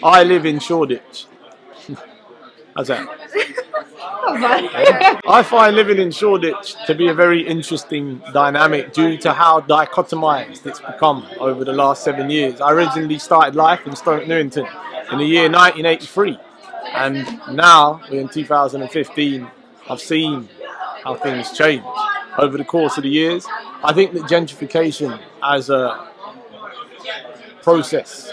I live in Shoreditch. How's that? I find living in Shoreditch to be a very interesting dynamic due to how dichotomized it's become over the last 7 years. I originally started life in Stoke Newington in the year 1983, and now we're in 2015. I've seen how things change over the course of the years. I think that gentrification as a process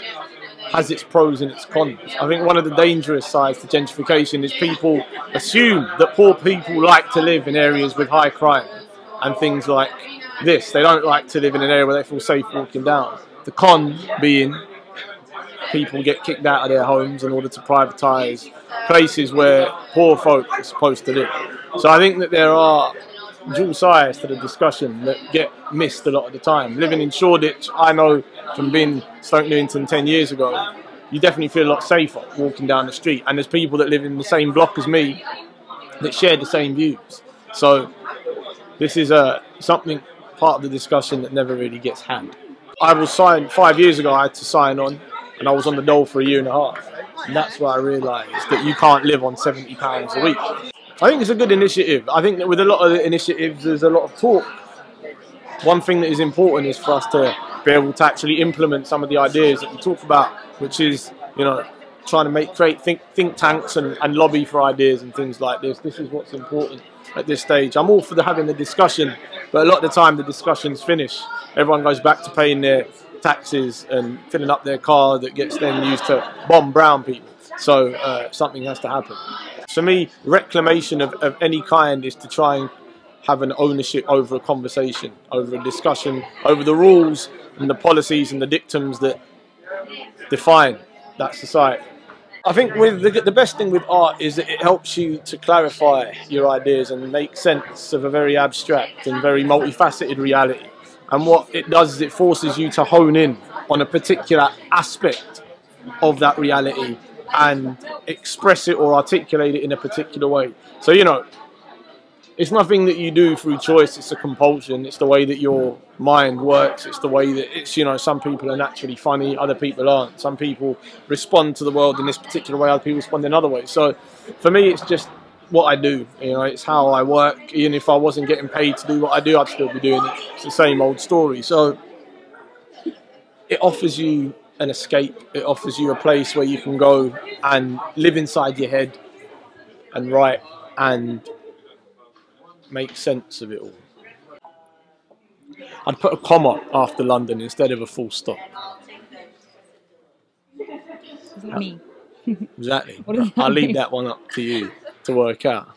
has its pros and its cons. I think one of the dangerous sides to gentrification is people assume that poor people like to live in areas with high crime and things like this. They don't like to live in an area where they feel safe walking down. The con being people get kicked out of their homes in order to privatise places where poor folk are supposed to live. So I think that there are dual sides to the discussion that get missed a lot of the time. Living in Shoreditch, I know from being Stoke Newington 10 years ago, you definitely feel a lot safer walking down the street, and there's people that live in the same block as me that share the same views. So this is something, part of the discussion that never really gets had. I was signed 5 years ago, I had to sign on, and I was on the dole for 1.5 years, and that's where I realised that you can't live on £70 a week. I think it's a good initiative. I think that with a lot of the initiatives, there's a lot of talk. One thing that is important is for us to be able to actually implement some of the ideas that we talk about, which is, you know, trying to create think tanks and lobby for ideas and things like this. This is what's important at this stage. I'm all for having the discussion, but a lot of the time the discussion's finished. Everyone goes back to paying their taxes and filling up their car that gets then used to bomb brown people. So something has to happen. For me, reclamation of any kind is to try and have an ownership over a conversation, over a discussion, over the rules and the policies and the dictums that define that society. I think with the best thing with art is that it helps you to clarify your ideas and make sense of a very abstract and very multifaceted reality. And what it does is it forces you to hone in on a particular aspect of that reality and express it or articulate it in a particular way. So, you know, it's nothing that you do through choice, it's a compulsion. It's the way that your mind works. It's the way that it's, you know, some people are naturally funny, other people aren't. Some people respond to the world in this particular way, other people respond in another way. So for me, it's just what I do. You know, it's how I work. Even if I wasn't getting paid to do what I do, I'd still be doing it. It's the same old story. So it offers you an escape. It offers you a place where you can go and live inside your head and write and make sense of it all. I'd put a comma after London instead of a full stop. Is that me? Exactly. I'll leave that one up to you to work out.